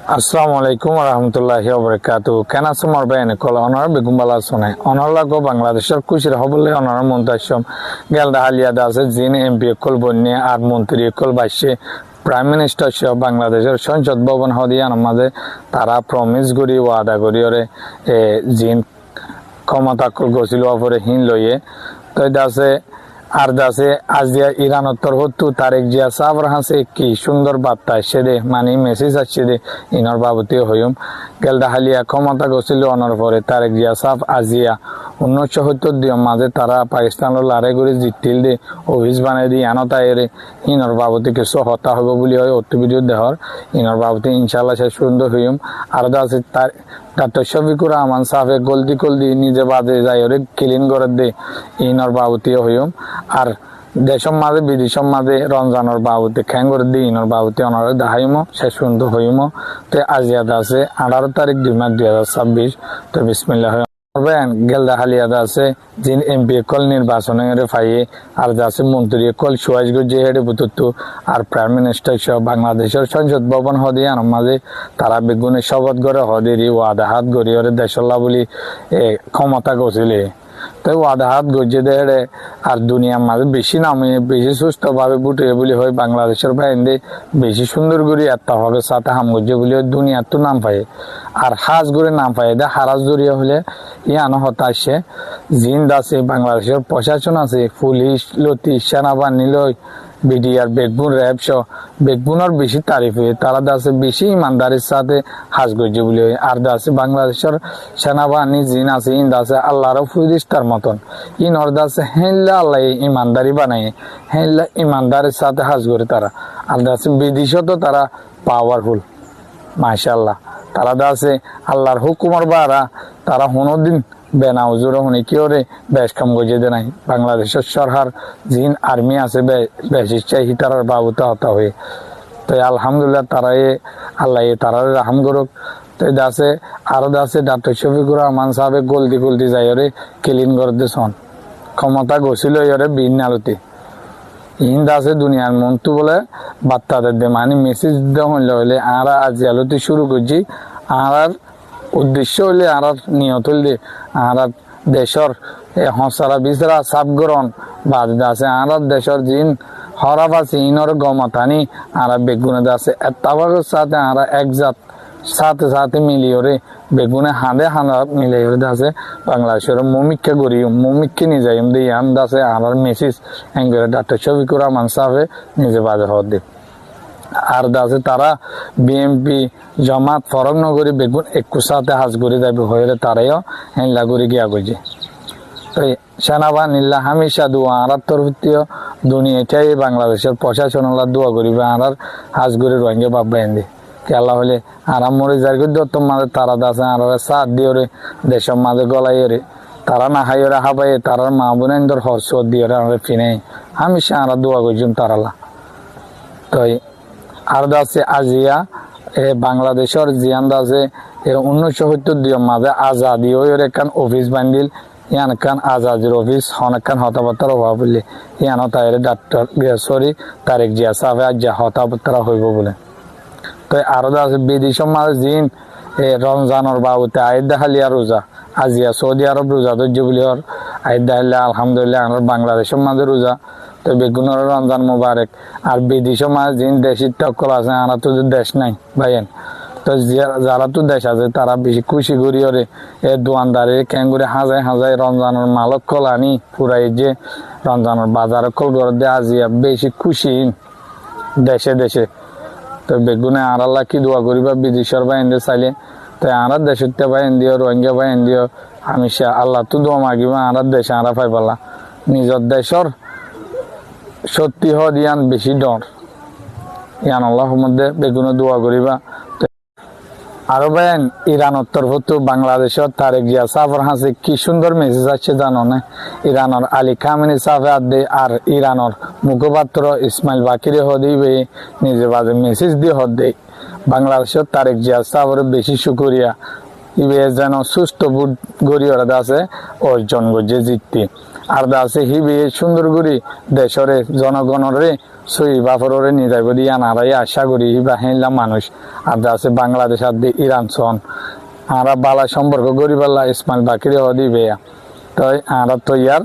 আসসালামু আলাইকুম রহমতুল্লাহি ওবরাকাতু কেন সমর বেন কল অনর বেগুমবালা শোনে অনর লাগো বাংলাদেশের খুশির হবলে অনর মন্তাসম গেলদা হালিয়া দাসে জিন এমপি কল বন্যে আর মন্ত্রী কল বাইশে প্রাইম মিনিস্টার সহ বাংলাদেশের সংসদ ভবন হদিয়ান মাঝে তারা প্রমিস করি ওয়াদা করি ওরে জিন ক্ষমতা কল গছিল অপরে হিন লইয়ে তো দাসে আর দাসে আজিয়া ইরানের তরফতু তারেক জিয়া সাবর হাসে কি সুন্দর বার্তা আসছে দে মানে মেসেজ আসছে দে ইনর বাবতীয় হইম গেলদা হালিয়া ক্ষমতা গছিল অনর পরে তারেক জিয়া সাব আজিয়া 1970 দিন মাঝে তারা পাকিস্তানের লারে করে জিতিল দে অফিস বানাই দি আনতা এরে ইনর বাবতী কিছু হতা হইব বলি হয় অত ভিডিও দেহর ইনর বাবতী ইনশাল্লাহ সে সুন্দর হইম আর দাসে তার ডাক্তার শফিকুর রহমান সাহেব গলদি কলদি নিজে বাদে যাই ওরে ক্লিন করে দে ইনর বাবতীয় হইম আর দেশের মাঝে বিদেশের মাঝে রমজানের বাবুতে খ্যাং করে দিই ইনর বাবুতে অনারে দেখাইম সে সুন্দর হইম তো আজিয়াদ আছে 18 তারিখ 2 মাস 2026 তো বিসমিল্লাহ গেলদা হালিয়াদ আছে যিনি এমপি কল নির্বাচনের ফাইয়ে আর আছে মন্ত্রী কল সুয়াজগঞ্জ হেডে বুতুত্তু আর প্রাইম মিনিস্টার সহ বাংলাদেশের সংসদ ভবন হদিয়ান মাঝে তারা বেগুনে শপথ করে হদেরি ওয়াদা হাত গড়িয়ে দেশল্লা বলি ক্ষমতা গছিলে তাই ওয়াদা হাত গড়িয়ে দেড়ে আর দুনিয়ার মাঝে বেশি নামে বেশি সুস্থ ভাবে বুটিয়ে বলি হয় বাংলাদেশের বাইরে বেশি সুন্দর করে এত্তাভাবে সাথে হাম গড়িয়ে বলি দুনিয়ার তো নাম পায় আর হাজ করে নাম পায় দে হারাজ জড়িয়ে হলে ইয়ানো হতাশে জিন্দ আছে বাংলাদেশের প্রশাসন আছে পুলিশ লতি সেনাবাহিনী লই বিডিআর বেগবুন র্যাব সহ বেগবুনের বেশি তারিফ হয়ে তারা দাসে বেশি ইমানদারির সাথে হাজ গর্জে বলে আর দাসে বাংলাদেশের সেনাবাহিনী জিন আছে ইন দাসে আল্লাহর ফুরিস্তার মতন ইন ওর দাসে হেল্লা আল্লাহ ইমানদারি বানাই হেল্লা ইমানদারির সাথে হাজ করে তারা আর দাসে বিদেশও তো তারা পাওয়ারফুল মাশাআল্লাহ তারা দাসে আল্লাহর হুকুমর বারা তারা হনোদিন বেনাউজুর হনে কি ওরে বেশ কাম গজে দে নাই বাংলাদেশের সরকার জিন আর্মি আছে বেশ ইচ্ছাই তারার বাবুতে হতা হয়ে তো আলহামদুলিল্লাহ তারা আল্লাহ তারার রাহাম করুক তো দাসে আরো দাসে ডাক্তার শফিকুর রহমান সাহেব গলদি যাই ওরে ক্লিন করে দিছন ক্ষমতা গছিল ওরে বিন আলোতে ইন দাসে দুনিয়ার মন্তু বলে বার্তাদের দে মানে মেসেজ দেওয়া হইলে আরা আজ আলোতে শুরু করছি আর উদ্দেশ্য হইলে আর নিয়ত হইলে আর দেশের হসারা বিচরা সাবগ্রহণ বাদ আছে আর দেশের জিন হরাব আছে ইনর গমতানি আর বেগুনে আছে এতভাবে সাথে আর একজাত সাথে সাথে মিলিয়ে রে বেগুনে হাঁদে মিলিয়ে আছে বাংলাদেশের মমিককে গড়ি মমিককে নিয়ে যাই দিয়ে আম দাসে আর মেসেজ এঙ্গরে ডাক্তার শফিকুর রহমান সাহেব নিজে বাজে হওয়ার দিক আর দাসে তারা বিএমপি জমাত ফরক নগরী বেগুন একটু সাথে হাজ করে যাবে হয়ে তারাইও হেনলা করে গিয়া গেছে তো সেনাবাহিনীলা হামেশা দোয়া আর তরফতীয় দুনিয়াটাই বাংলাদেশের প্রশাসন দোয়া করিবে আর হাজ করে রোহিঙ্গা বাবা এনে কেলা হলে আরাম মরে যার দত্ত মাঝে তারা দাসে আর সাথ দিয়ে রে দেশের মাঝে গলাই রে তারা না হাই ওরা হাবাই তারার মা বোনের হর্ষ দিয়ে ফিনে হামেশা আর দোয়া করছেন তারালা তো আর দাসে আজিয়া বাংলাদেশের জিয়ান দাসে 1970 দিন মাঝে আজাদি ওর একখান অফিস বান্দিল ইয়ান খান আজাদির অফিস হনখান হতাবার্তার অভাব বললে ইয়ানো তাইরে ডাক্তার তারেক জিয়া সাহেব আজ হতাবার্তারা হইব বলে তো আরো দাসে বিদেশের মাঝে জিন রমজানের বাবুতে আয়দা হালিয়া রোজা আজিয়া সৌদি আরব রোজা ধৈর্য বলি ওর আয়দা হালিয়া আলহামদুলিল্লাহ আমার বাংলাদেশের মাঝে রোজা তো বেগুনের রমজান মুবারক আর বিদেশের মাঝে জিন দেশের টক্কল আছে আর তো দেশ নাই ভাইয়েন তো যারা তো দেশ আছে তারা বেশি খুশি করি ওরে দোয়ানদারে ক্যাঙ্গুরে হাজাই রমজানের মালক কল আনি পুরাই যে রমজানের বাজার কল করে দিয়ে আজিয়া বেশি খুশি দেশে তো বেগুনে আর আল্লাহ কি দোয়া করিবা বিদেশের বাইন দিয়ে চাইলে তো আর দেশের বাইন দিও রোহিঙ্গা বাইন দিও আমি সে আল্লাহ তো দোয়া মাগিবা আর দেশে আর পাই পালা নিজের দেশের সত্যি হদিয়ান বেশি ডর ইয়ান আল্লাহর মধ্যে বেগুনে দোয়া করিবা আরো ভাইন ইরানের তরফতো বাংলাদেশের তারেক জিয়া সাফর হাসে কি সুন্দর মেসেজ আছে জানো না ইরানের আলী খামেনি সাফে আদে আর ইরানের মুখপাত্র ইসমাইল বাকিরে হদিবে নিজে বাজে মেসেজ দিয়ে হদে বাংলাদেশের তারেক জিয়া সাফর বেশি শুকরিয়া ইবে যেন সুস্থ বুট গড়ি ওরা আছে অর্জন গজে জিততে আর দা আছে হিবে সুন্দর করি দেশরে জনগণরে সই বাফরে নিয়ে যাইব দিয়ে আনারাই আশা করি হিবা হেনলাম মানুষ আর দা আছে বাংলাদেশ আর দিয়ে ইরান সন আমরা বালা সম্পর্ক গরিবাল্লা ইসমাইল বাকিরে দিবে তো আমরা তো ইয়ার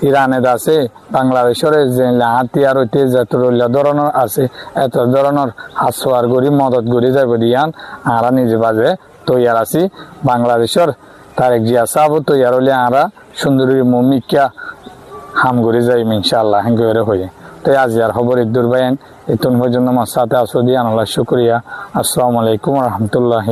ইরানে আছে বাংলাদেশের যে হাতিয়ার হইতে যত ধরনের আছে এত ধরনের হাসোয়ার গড়ি মদত গড়ি যাইব দিয়ান আমরা নিজে বাজে তৈয়ার আছি বাংলাদেশের তারেক জিয়া সাহেব তৈয়ার হলে আমরা সুন্দরী মমিকা হাম করে যাই ইনশাআল্লাহ হ্যাঁ হয়ে তো আজ আর খবর ইদুর বাইন এতন পর্যন্ত আমার সাথে আসো দিয়ে আল্লাহ শুক্রিয়া। আসসালামু আলাইকুম রহমতুল্লাহ।